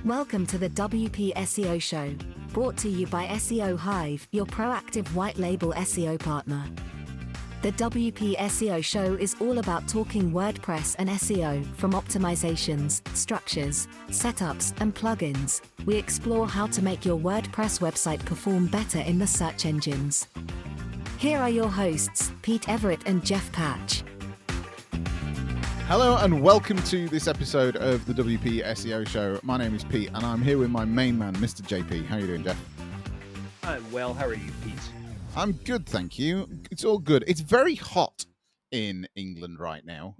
Welcome to the WP SEO Show, brought to you by SEO Hive, your proactive white label SEO partner. The WP SEO Show is all about talking WordPress and SEO, from optimizations, structures, setups, and plugins. We explore how to make your WordPress website perform better in the search engines. Here are your hosts, Pete Everett and Jeff Patch. Hello and welcome to this episode of the WP SEO Show. My name is Pete and I'm here with my main man, Mr. JP. How are you doing, Jeff? I'm well. How are you, Pete? I'm good, thank you. It's all good. It's very hot in England right now.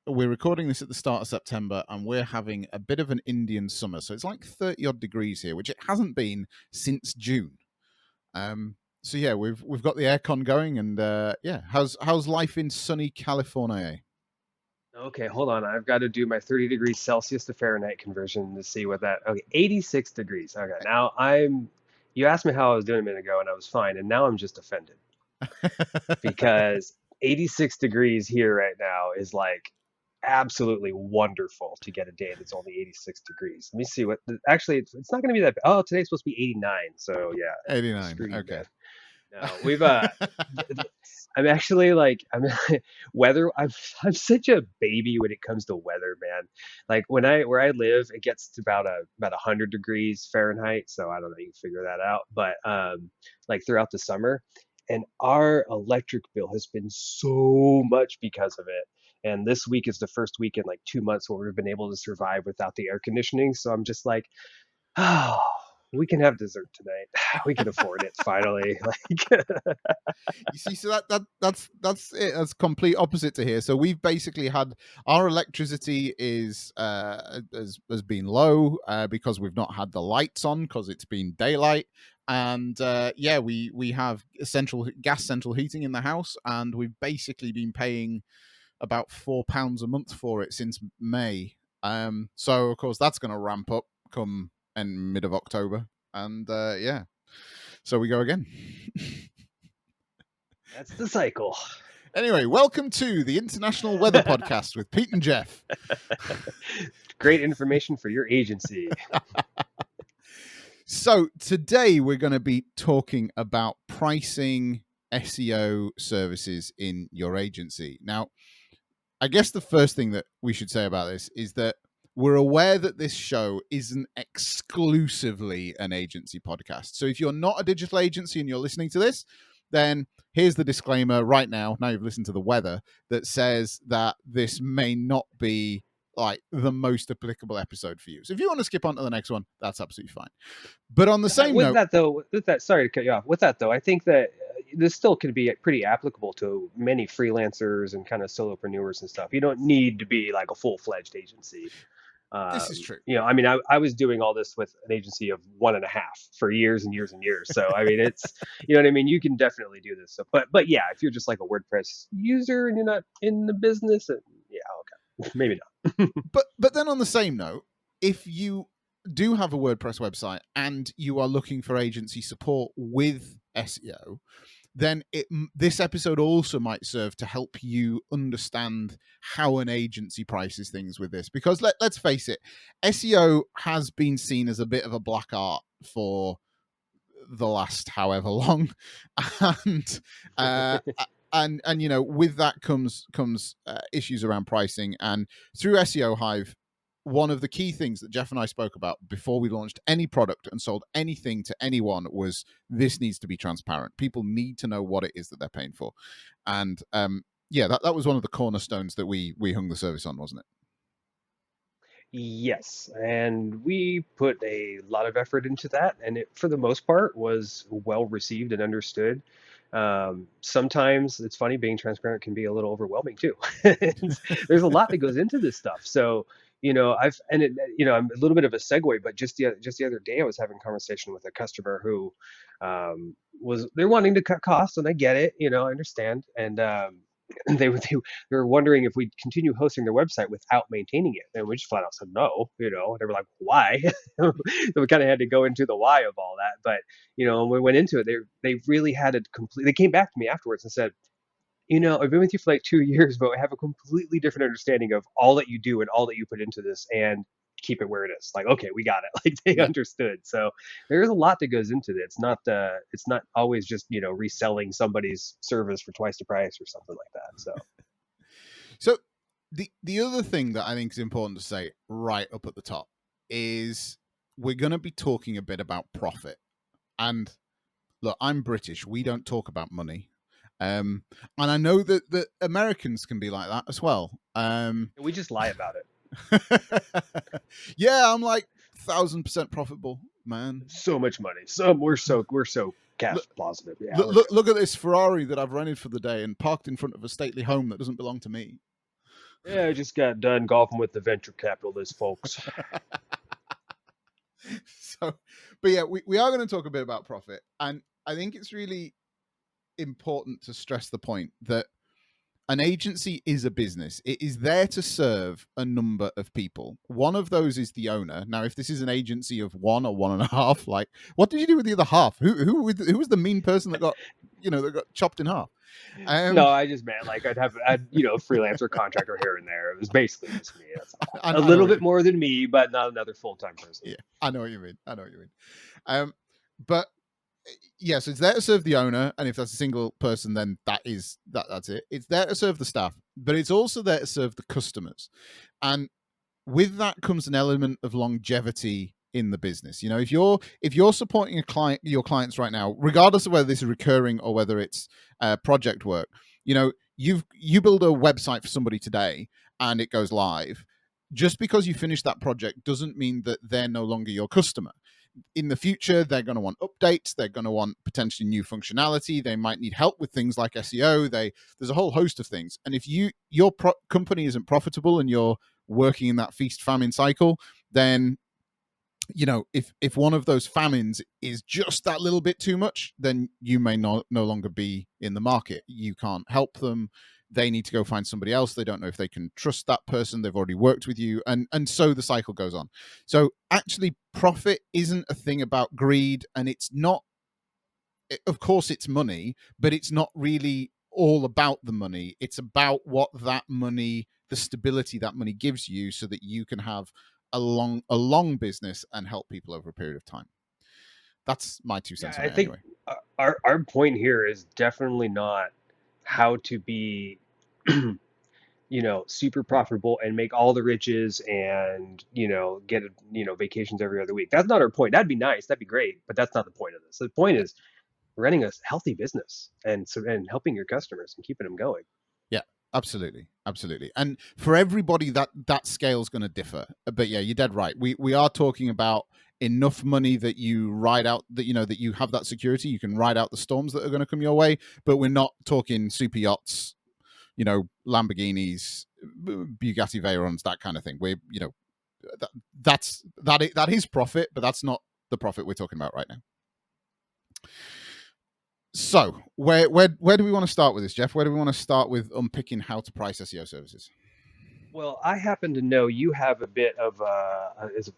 We're recording this at the start of September and we're having a bit of an Indian summer. So it's like 30 odd degrees here, which it hasn't been since June. So yeah, we've got the aircon going and how's life in sunny California? Okay, hold on. I've got to do my 30 degrees Celsius to Fahrenheit conversion to see what that. Okay, 86 degrees. Okay, now you asked me how I was doing a minute ago and I was fine. And now I'm just offended because 86 degrees here right now is like absolutely wonderful to get a day that's only 86 degrees. Let me see what, actually, it's not going to be that bad. Oh, today's supposed to be 89. So yeah. 89. Okay. No, we've I'm actually like weather. I'm such a baby when it comes to weather, man. Like where I live, it gets to about 100 degrees Fahrenheit. So I don't know, you can figure that out. But like throughout the summer, and our electric bill has been so much because of it. And this week is the first week in like 2 months where we've been able to survive without the air conditioning. So I'm just like, oh, we can have dessert tonight. We can afford it finally. Like, you see, so that's it. That's complete opposite to here. So we've basically had our electricity has been low because we've not had the lights on because it's been daylight. And we have central heating in the house, and we've basically been paying about £4 a month for it since May. So of course that's going to ramp up come and mid of October, and so we go again. That's the cycle. Anyway, welcome to the International Weather Podcast with Pete and Jeff. Great information for your agency. So today we're going to be talking about pricing SEO services in your agency. Now, I guess the first thing that we should say about this is that we're aware that this show isn't exclusively an agency podcast. So if you're not a digital agency and you're listening to this, then here's the disclaimer right now. Now you've listened to the weather that says that this may not be like the most applicable episode for you. So if you want to skip on to the next one, that's absolutely fine. But on the same note, sorry to cut you off. With that though, I think that this still can be pretty applicable to many freelancers and kind of solopreneurs and stuff. You don't need to be like a full-fledged agency. This is true. You know, I mean, I was doing all this with an agency of 1.5 for years and years and years. So, I mean, it's, you know what I mean? You can definitely do this. So, but yeah, if you're just like a WordPress user and you're not in the business, okay, maybe not. but then on the same note, if you do have a WordPress website and you are looking for agency support with SEO, then this episode also might serve to help you understand how an agency prices things with this. Because let's face it, SEO has been seen as a bit of a black art for the last however long. And you know, with that comes issues around pricing. And through SEO Hive, one of the key things that Jeff and I spoke about before we launched any product and sold anything to anyone was this needs to be transparent. People need to know what it is that they're paying for. And that was one of the cornerstones that we hung the service on, wasn't it? Yes, and we put a lot of effort into that, and it, for the most part, was well received and understood. Sometimes it's funny, being transparent can be a little overwhelming too. There's a lot that goes into this stuff. So, you know, I'm a little bit of a segue, but just the other day I was having a conversation with a customer who they're wanting to cut costs, and I get it, you know, I understand. And they were wondering if we'd continue hosting their website without maintaining it. And we just flat out said no, you know, and they were like, why? So we kind of had to go into the why of all that. But, you know, when we went into it, they really had they came back to me afterwards and said, you know, I've been with you for like 2 years, but I have a completely different understanding of all that you do and all that you put into this. And keep it where it is. Like, okay, we got it. Like they understood. So there's a lot that goes into it. It's not always just, reselling somebody's service for twice the price or something like that. So the other thing that I think is important to say right up at the top is we're going to be talking a bit about profit. And look, I'm British. We don't talk about money. And I know that Americans can be like that as well. We just lie about it. Yeah, I'm like 1,000% profitable, man. So much money. We're so cash positive. Yeah. Look at this Ferrari that I've rented for the day and parked in front of a stately home that doesn't belong to me. Yeah, I just got done golfing with the venture capitalists, folks. But yeah, we are going to talk a bit about profit, and I think it's really important to stress the point that an agency is a business. It is there to serve a number of people. One of those is the owner. Now, if this is an agency of one or one and a half, like, what did you do with the other half? Who was the mean person that got chopped in half? No, I just meant like I'd freelancer contractor here and there. It was basically just me. That's all. A little bit more than me, but not another full-time person. Yeah, I know what you mean. But yeah, so it's there to serve the owner, and if that's a single person, then that's it. It's there to serve the staff, but it's also there to serve the customers, and with that comes an element of longevity in the business. If you're supporting your clients right now, regardless of whether this is recurring or whether it's project work, you build a website for somebody today and it goes live. Just because you finish that project doesn't mean that they're no longer your customer. In the future, they're going to want updates. They're going to want potentially new functionality. They might need help with things like SEO. There's a whole host of things. And if your company isn't profitable and you're working in that feast-famine cycle, then if one of those famines is just that little bit too much, then you may no longer be in the market. You can't help them. They need to go find somebody else. They don't know if they can trust that person. They've already worked with you. And so the cycle goes on. So actually, profit isn't a thing about greed. And it's not, of course, it's money, but it's not really all about the money. It's about what that money, the stability that money gives you so that you can have a long business and help people over a period of time. That's my 2 cents on it anyway. Our point here is definitely not how to be super profitable and make all the riches and get vacations every other week. That's not our point. That'd be nice, that'd be great, but that's not the point of this. The point is running a healthy business and helping your customers and keeping them going. Yeah, absolutely. And for everybody that scale is going to differ. But yeah, you're dead right. We are talking about enough money that you ride out, that that you have that security, you can ride out the storms that are going to come your way. But we're not talking super yachts, Lamborghinis, Bugatti Veyrons, that kind of thing. We're that is profit, but that's not the profit we're talking about right now. So where do we want to start with this, Jeff? Where do we want to start with unpicking how to price SEO services? Well, I happen to know you have a bit of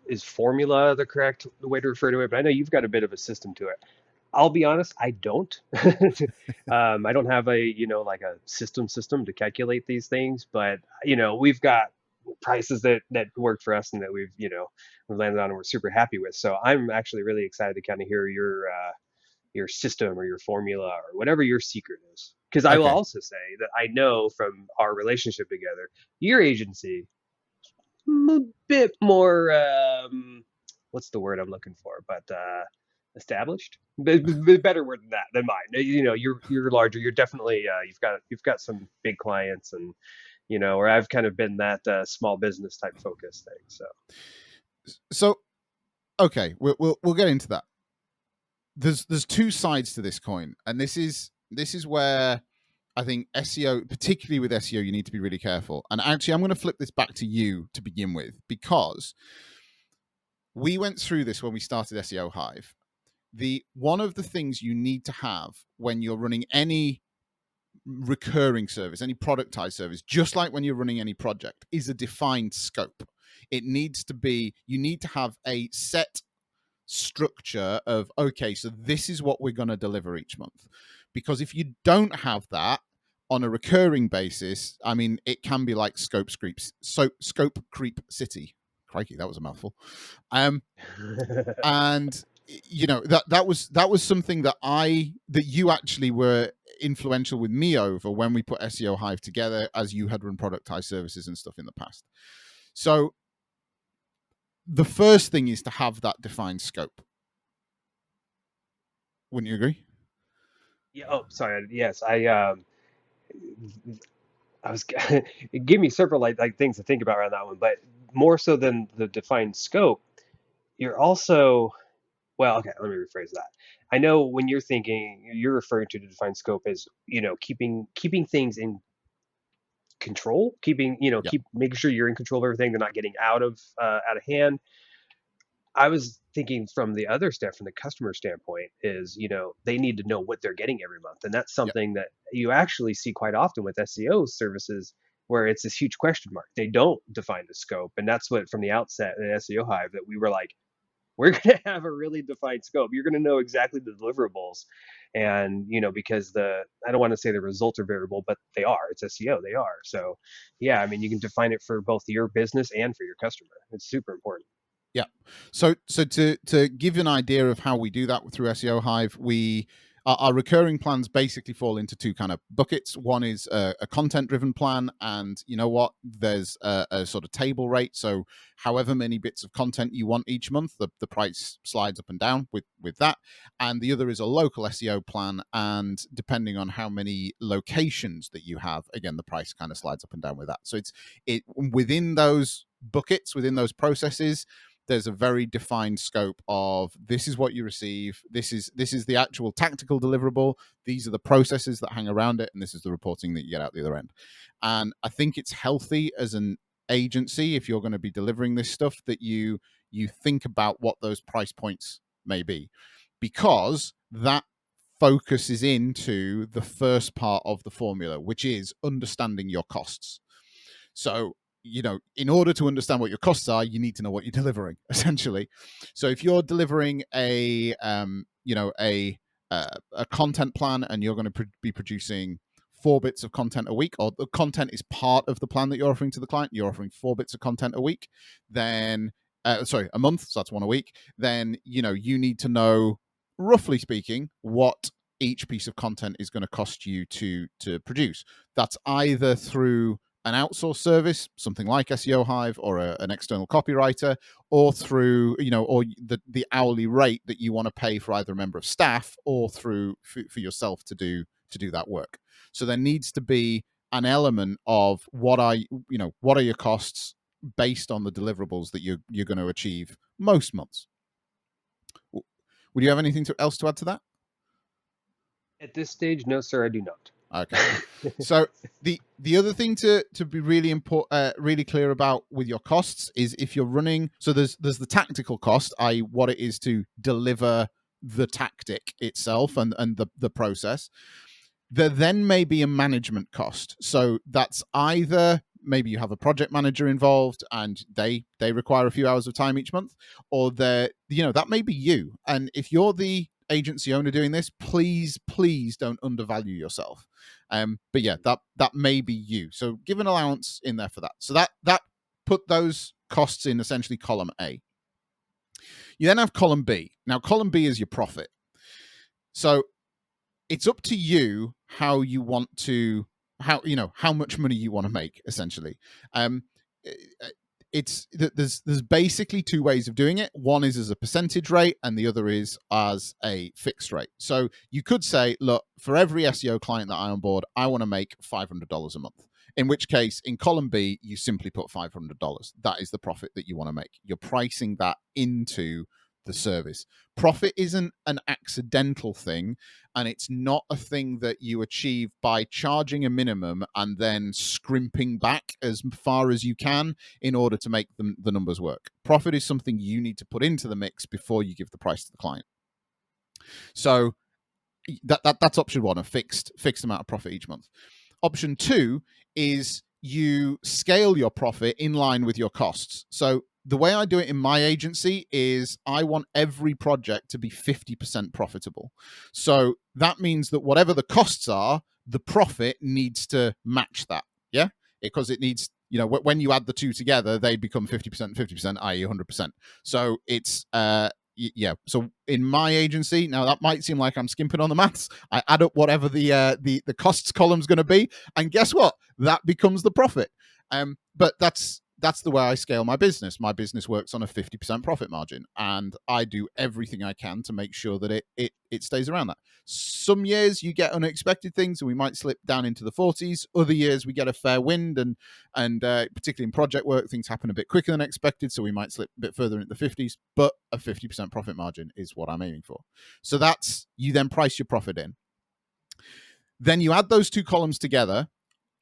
is formula the correct way to refer to it, but I know you've got a bit of a system to it. I'll be honest, I don't. I don't have a like a system to calculate these things, but we've got prices that worked for us and that we've landed on and we're super happy with. So I'm actually really excited to kind of hear your system or your formula or whatever your secret is. Because I will also say that I know from our relationship together, your agency, a bit more, what's the word I'm looking for? But established, better word than mine. You're larger. You're definitely you've got some big clients, and where I've kind of been that small business type focus thing. So okay, we'll get into that. There's two sides to this coin, and this is where I think SEO, particularly with SEO, you need to be really careful. And actually, I'm going to flip this back to you to begin with, because we went through this when we started SEO Hive. One of the things you need to have when you're running any recurring service, any productized service, just like when you're running any project, is a defined scope. It needs to be, you need to have a set structure of, okay, so this is what we're going to deliver each month. Because if you don't have that on a recurring basis, I mean, it can be like scope creep city. crikey, that was a mouthful. And that was something that you actually were influential with me over when we put SEO Hive together, as you had run productized services and stuff in the past. So the first thing is to have that defined scope. Wouldn't you agree? Yeah. Oh, sorry. Yes, I was. It gave me several like things to think about around that one, but more so than the defined scope, you're also well. Okay, let me rephrase that. I know when you're thinking, you're referring to the defined scope as keeping things in control, Yeah. keep making sure you're in control of everything. They're not getting out of hand. I was thinking from the other step, from the customer standpoint, is they need to know what they're getting every month, and that's Yeah. something that you actually see quite often with SEO services, where it's this huge question mark. They don't define the scope, and that's what from the outset at SEO Hive that we were like, we're going to have a really defined scope. You're going to know exactly the deliverables, and because I don't want to say the results are variable, but they are. It's SEO, they are. So, yeah, I mean, you can define it for both your business and for your customer. It's super important. Yeah. So to give you an idea of how we do that through SEO Hive, our recurring plans basically fall into two kind of buckets. One is a content-driven plan, and you know what? There's a sort of table rate. So however many bits of content you want each month, the price slides up and down with that. And the other is a local SEO plan, and depending on how many locations that you have, again, the price kind of slides up and down with that. So it within those buckets, within those processes, there's a very defined scope of this is what you receive, this is the actual tactical deliverable, these are the processes that hang around it, and this is the reporting that you get out the other end. And I think it's healthy as an agency, if you're going to be delivering this stuff, that you think about what those price points may be, because that focuses into the first part of the formula, which is understanding your costs. So in order to understand what your costs are, you need to know what you're delivering, essentially. So if you're delivering a content plan, and you're going to be producing 4 bits of content a week, or the content is part of the plan that you're offering to the client, you're offering 4 bits of content a week, then a month, so that's 1 a week, then you need to know, roughly speaking, what each piece of content is going to cost you to produce. That's either through an outsourced service, something like SEO Hive, or an external copywriter, or through or the hourly rate that you want to pay for either a member of staff or through for yourself to do that work. So there needs to be an element of what are your costs based on the deliverables that you're going to achieve most months. Would you have anything else to add to that? At this stage, no, sir, I do not. Okay. So the other thing to be really really clear about with your costs is, if you're running, so there's the tactical cost, i.e. what it is to deliver the tactic itself and the process. There then may be a management cost. So that's either maybe you have a project manager involved and they require a few hours of time each month, or that may be you. And if you're the agency owner doing this, please don't undervalue yourself. But yeah, that may be you. So give an allowance in there for that. So that put those costs in essentially column A. You then have column B. Now, column B is your profit. So it's up to you how you want to, how much money you want to make, essentially. There's basically 2 ways of doing it. One is as a percentage rate, and the other is as a fixed rate. So you could say, look, for every SEO client that I onboard, I want to make $500 a month. In which case, in column B, you simply put $500. That is the profit that you want to make. You're pricing that into the service. Profit isn't an accidental thing, and it's not a thing that you achieve by charging a minimum and then scrimping back as far as you can in order to make the numbers work. Profit is something you need to put into the mix before you give the price to the client. So that's option 1, a fixed amount of profit each month. Option 2 is you scale your profit in line with your costs. So the way I do it in my agency is I want every project to be 50% profitable. So that means that whatever the costs are, the profit needs to match that. Yeah, because it needs when you add the two together, they become 50% and 50%, i.e. 100%. So it's so in my agency, now that might seem like I'm skimping on the maths, I add up whatever the costs column's going to be, and guess what, that becomes the profit. But that's the way I scale my business. My business works on a 50% profit margin, and I do everything I can to make sure that it stays around that. Some years you get unexpected things, and we might slip down into the 40s. Other years we get a fair wind, and particularly in project work, things happen a bit quicker than expected, so we might slip a bit further into the 50s. But a 50% profit margin is what I'm aiming for. So that's, you then price your profit in. Then you add those two columns together,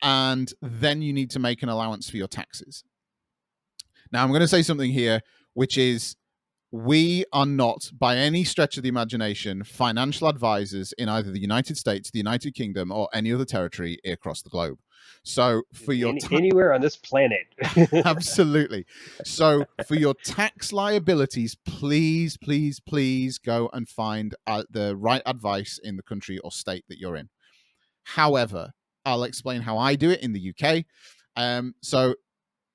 and then you need to make an allowance for your taxes. Now, I'm going to say something here, which is, we are not, by any stretch of the imagination, financial advisors in either the United States, the United Kingdom, or any other territory across the globe. So for your anywhere on this planet. Absolutely. So for your tax liabilities, please, please, please go and find the right advice in the country or state that you're in. However, I'll explain how I do it in the UK. So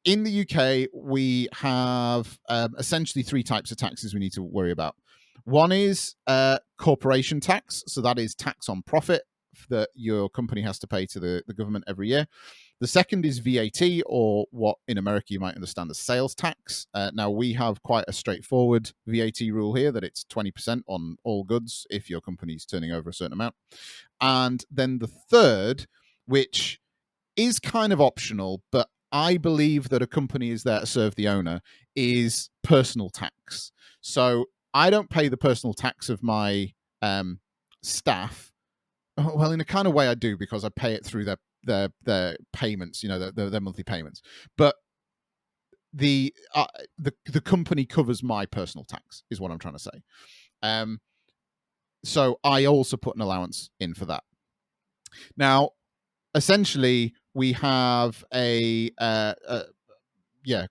in the UK, we have essentially three types of taxes we need to worry about. One is corporation tax. So that is tax on profit that your company has to pay to the government every year. The second is VAT, or what in America you might understand as sales tax. Now, we have quite a straightforward VAT rule here that it's 20% on all goods if your company's turning over a certain amount. And then the third, which is kind of optional, but I believe that a company is there to serve the owner, is personal tax. So I don't pay the personal tax of my staff. Well, in a kind of way I do, because I pay it through their payments, their monthly payments. But the company covers my personal tax, is what I'm trying to say. So I also put an allowance in for that. Now, essentially, we have a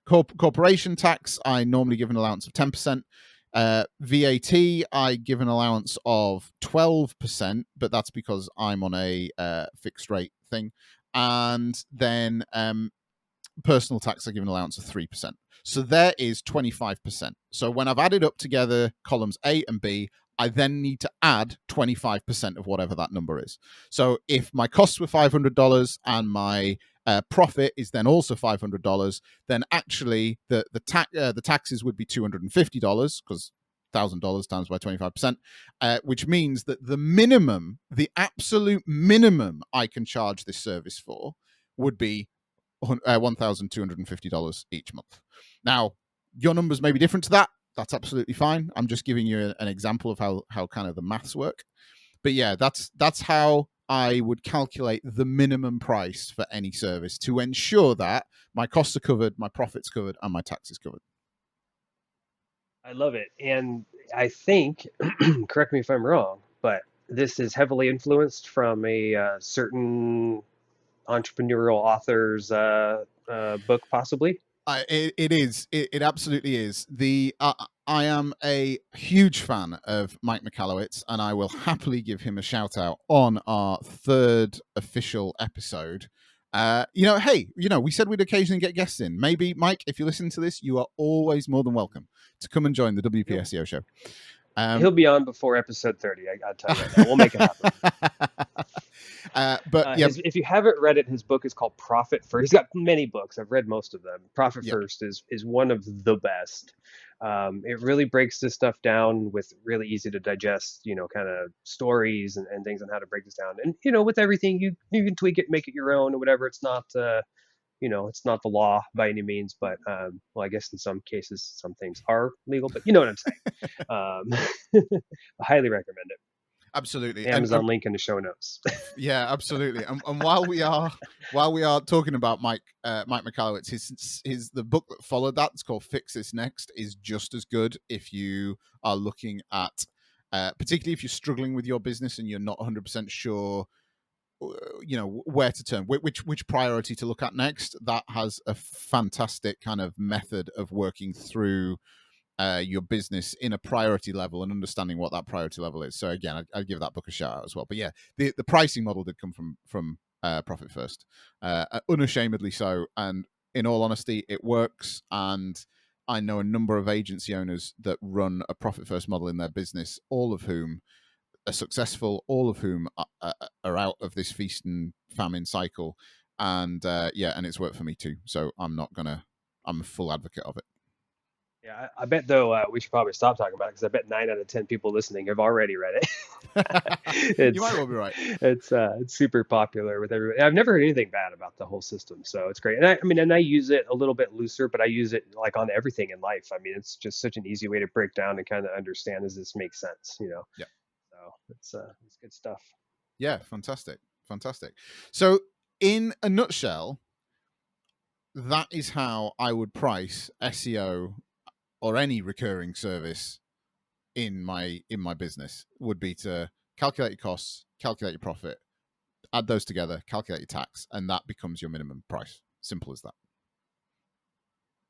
corporation tax. I normally give an allowance of 10%. VAT, I give an allowance of 12%, but that's because I'm on a fixed rate thing. And then personal tax, I give an allowance of 3%. So there is 25%. So when I've added up together columns A and B, I then need to add 25% of whatever that number is. So if my costs were $500 and my profit is then also $500, then actually the taxes would be $250, because $1,000 times by 25%, which means that the absolute minimum I can charge this service for would be $1,250 each month. Now, your numbers may be different to that. That's absolutely fine. I'm just giving you an example of how kind of the maths work. But yeah, that's how I would calculate the minimum price for any service to ensure that my costs are covered, my profits covered, and my tax is covered. I love it. And I think, correct me if I'm wrong, but this is heavily influenced from a certain entrepreneurial author's book, possibly. It is. It absolutely is. I am a huge fan of Mike Michalowicz, and I will happily give him a shout out on our third official episode. We said we'd occasionally get guests in. Maybe, Mike, if you listen to this, you are always more than welcome to come and join the WP SEO show. He'll be on before episode 30. I'll tell you right now. We'll make it happen. If you haven't read it, his book is called Profit First. He's got many books. I've read most of them. Profit First is one of the best. It really breaks this stuff down with really easy to digest, kind of stories and things on how to break this down. And, with everything, you can tweak it, make it your own or whatever. It's not, it's not the law by any means, but, I guess in some cases, some things are legal, but you know what I'm saying. I highly recommend it. Absolutely. Amazon link in the show notes. Yeah, absolutely. And while we are talking about Mike Michalowicz, the book that followed that, it's called Fix This Next, is just as good if you are looking at, particularly if you're struggling with your business and you're not 100% sure, where to turn, which priority to look at next. That has a fantastic kind of method of working through your business in a priority level and understanding what that priority level is. So again, I'd give that book a shout out as well. But yeah, the pricing model did come from Profit First, unashamedly so. And in all honesty, it works. And I know a number of agency owners that run a profit first model in their business, all of whom are successful, all of whom are out of this feast and famine cycle. And and it's worked for me too. So I'm a full advocate of it. Yeah, I bet though we should probably stop talking about it because I bet 9 out of 10 people listening have already read it. You might well be right. It's super popular with everybody. I've never heard anything bad about the whole system, so it's great. And I mean, and I use it a little bit looser, but I use it like on everything in life. I mean, it's just such an easy way to break down and kind of understand, does this make sense? Yeah. So it's good stuff. Yeah, fantastic. So in a nutshell, that is how I would price SEO or any recurring service in my business. Would be to calculate your costs, calculate your profit, add those together, calculate your tax, and that becomes your minimum price. Simple as that.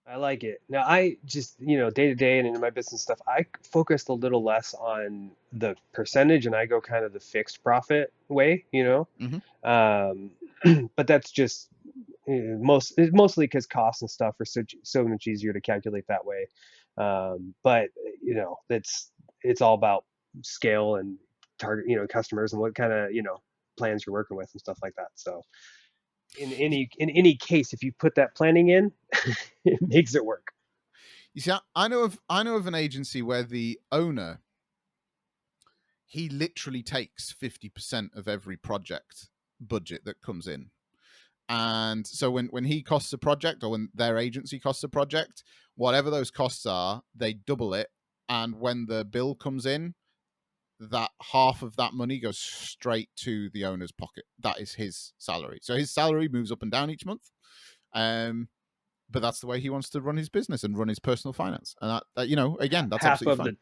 I like it. Now, I just, day to day and in my business stuff, I focused a little less on the percentage and I go kind of the fixed profit way, Um, but that's just it's mostly because costs and stuff are so much easier to calculate that way. But it's all about scale and target, customers and what kind of, plans you're working with and stuff like that. So in any case, if you put that planning in, it makes it work. You see, I know of an agency where the owner, he literally takes 50% of every project budget that comes in. And so when he costs a project, or when their agency costs a project, whatever those costs are, they double it. And when the bill comes in, that half of that money goes straight to the owner's pocket. That is his salary. So his salary moves up and down each month. But that's the way he wants to run his business and run his personal finance. And that again, that's absolutely fine.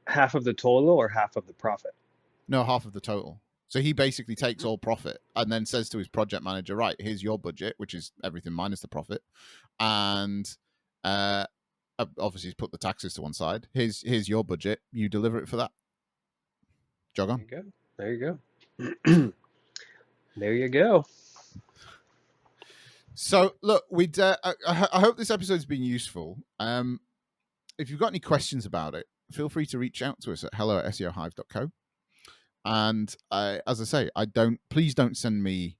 Half of the total or half of the profit? No, half of the total. So he basically takes all profit and then says to his project manager, right, here's your budget, which is everything minus the profit. And obviously he's put the taxes to one side. Here's your budget. You deliver it for that. Jog on. There you go. There you go. So look, I hope this episode's been useful. If you've got any questions about it, feel free to reach out to us at hello@seohive.co. And as I say, please don't send me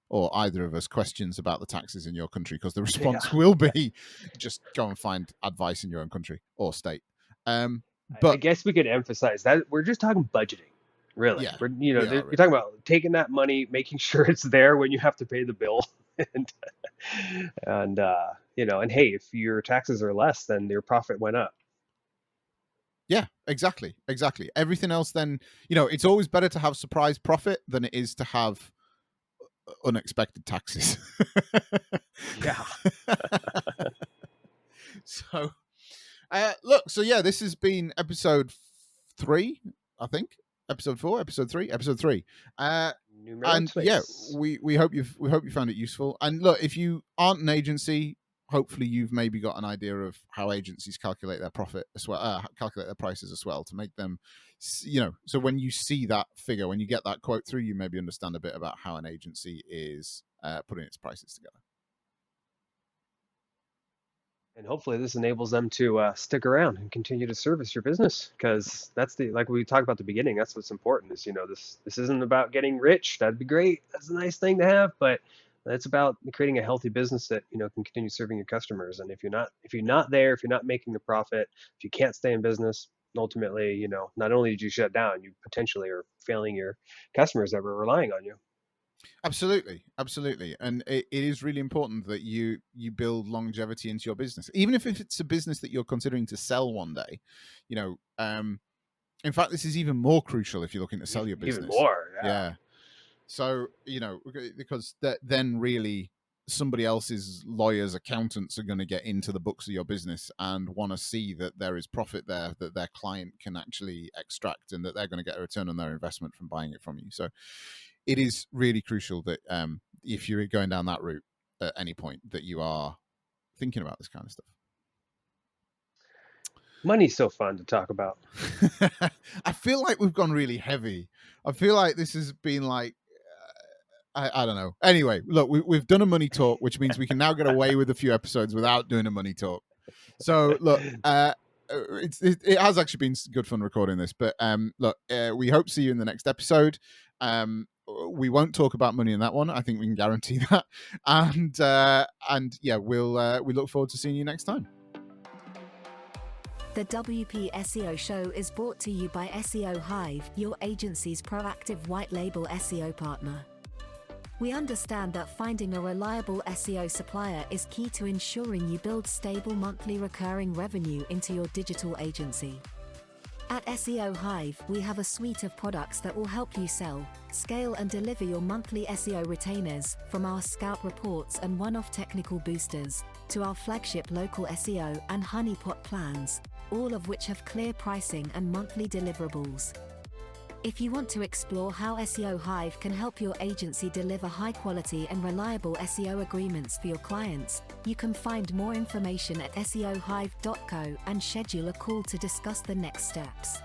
or either of us questions about the taxes in your country, because the response will be just go and find advice in your own country or state. But I guess we could emphasize that we're just talking budgeting, really. Yeah, you're talking about taking that money, making sure it's there when you have to pay the bill, and hey, if your taxes are less, then your profit went up. Yeah, exactly. Everything else, then, it's always better to have surprise profit than it is to have unexpected taxes. Yeah. So, this has been episode 3, I think. Episode 4, episode 3, episode 3. And we hope you found it useful. And look, if you aren't an agency, hopefully you've maybe got an idea of how agencies calculate their profit as well, calculate their prices as well, to make them, so when you see that figure, when you get that quote through, you maybe understand a bit about how an agency is putting its prices together. And hopefully this enables them to stick around and continue to service your business, because that's like we talked about at the beginning, that's what's important is, this isn't about getting rich. That'd be great. That's a nice thing to have, but it's about creating a healthy business that, can continue serving your customers. And if you're not there, if you're not making the profit, if you can't stay in business, ultimately, not only did you shut down, you potentially are failing your customers that were relying on you. Absolutely. And it is really important that you build longevity into your business, even if it's a business that you're considering to sell one day. In fact, this is even more crucial if you're looking to sell your business. Even more, yeah. So, because then really somebody else's lawyers, accountants are going to get into the books of your business and want to see that there is profit there that their client can actually extract, and that they're going to get a return on their investment from buying it from you. So it is really crucial that if you're going down that route at any point, that you are thinking about this kind of stuff. Money's so fun to talk about. I feel like we've gone really heavy. I feel like this has been like I don't know. Anyway, look, we've done a money talk, which means we can now get away with a few episodes without doing a money talk. So look, it has actually been good fun recording this, but look, we hope to see you in the next episode. We won't talk about money in that one. I think we can guarantee that. And yeah, we look forward to seeing you next time. The WP SEO show is brought to you by SEO Hive, your agency's proactive white label SEO partner. We understand that finding a reliable SEO supplier is key to ensuring you build stable monthly recurring revenue into your digital agency. At SEO Hive, we have a suite of products that will help you sell, scale and deliver your monthly SEO retainers, from our Scout reports and one-off technical boosters, to our flagship local SEO and honeypot plans, all of which have clear pricing and monthly deliverables. If you want to explore how SEO Hive can help your agency deliver high-quality and reliable SEO agreements for your clients, you can find more information at seohive.co and schedule a call to discuss the next steps.